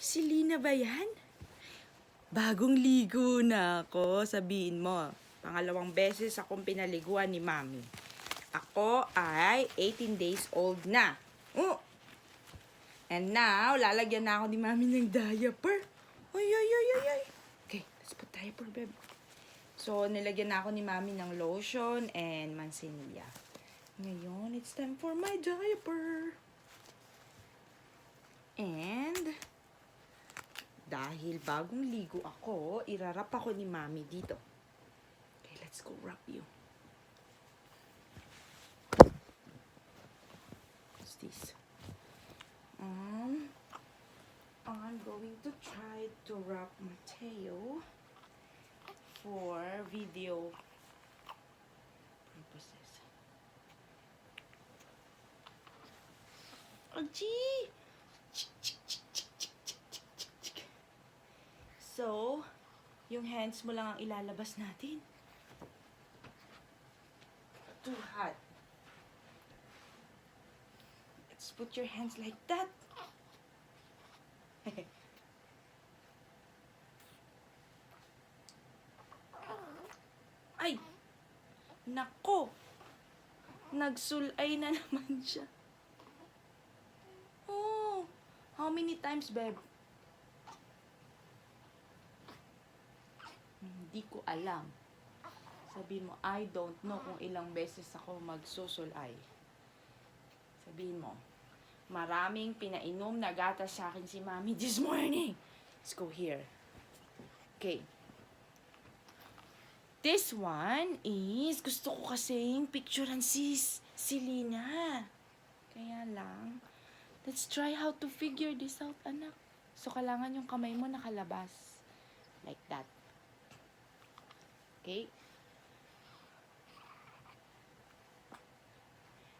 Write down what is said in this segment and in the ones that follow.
Si Lina ba yan? Bagong ligo na ako, sabihin mo. Pangalawang beses akong pinaliguan ni Mami. Ako ay 18 days old na. Oh! And now, lalagyan na ako ni Mami ng diaper. Ay, ay, ay, ay, ay. Okay, let's put diaper, babe. So, nilagyan na ako ni Mami ng lotion and mansinilla. Ngayon, it's time for my diaper. And dahil bagong ligo ako, irarap ako ni Mami dito. Okay, let's go wrap you. What's this? I'm going to try to wrap Mateo for video purposes. Aji! So, yung hands mo lang ang ilalabas natin. Too hot. Let's put your hands like that. Ay! Nako! Nagsulay na naman siya. Oh! How many times, babe? Hindi ko alam. Sabihin mo, I don't know kung ilang beses ako magsusulay. Sabihin mo, maraming pinainom na gatas sa akin si Mami this morning. Let's go here. Okay. This one is, gusto ko kasing picturean si Lina. Kaya lang, let's try how to figure this out, anak. So, kailangan yung kamay mo nakalabas. Like that. Okay?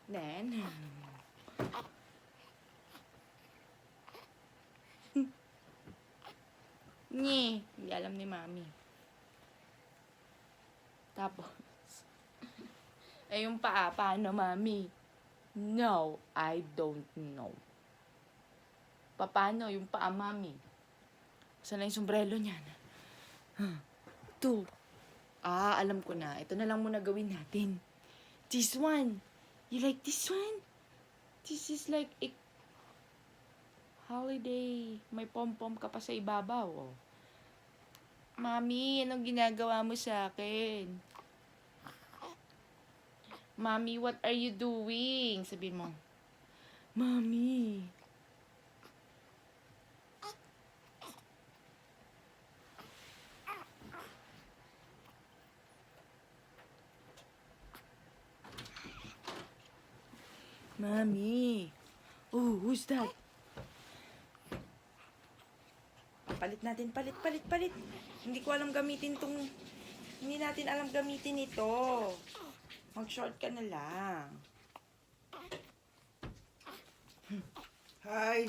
Then, hindi alam ni Mami. Tapos, yung paa, paano, Mami? No, I don't know. Paano yung paa, Mami? Saan na yung sombrero niyan? Two. Alam ko na. Ito na lang muna gawin natin. This one. You like this one? This is like a holiday. May pom-pom ka pa sa ibabaw. Oh. Mami, anong ginagawa mo sa akin? Mami, what are you doing? Sabihin mo. Mami. Mami. Oh, who's that? Palit natin, palit. Hindi ko alam gamitin tong... Hindi natin alam gamitin ito. Mag-short ka na lang. Hi!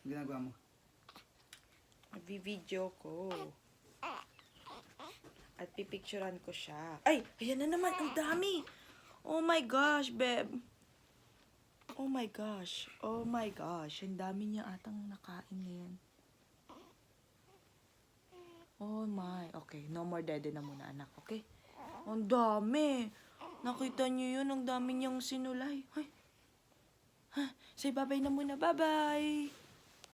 Ang ginagawa mo? Nagbi-video ko. At pipicturean ko siya. Ay! Ayan na naman! Ang dami! Oh my gosh, babe! Oh my gosh. Oh my gosh. Ang dami niya atang nakain ngayon. Oh my. Okay, no more dede na muna, anak. Okay? Ang dami. Nakita niyo yun? Ang dami niyang sinulay. Ay. Say bye-bye na muna. Bye-bye.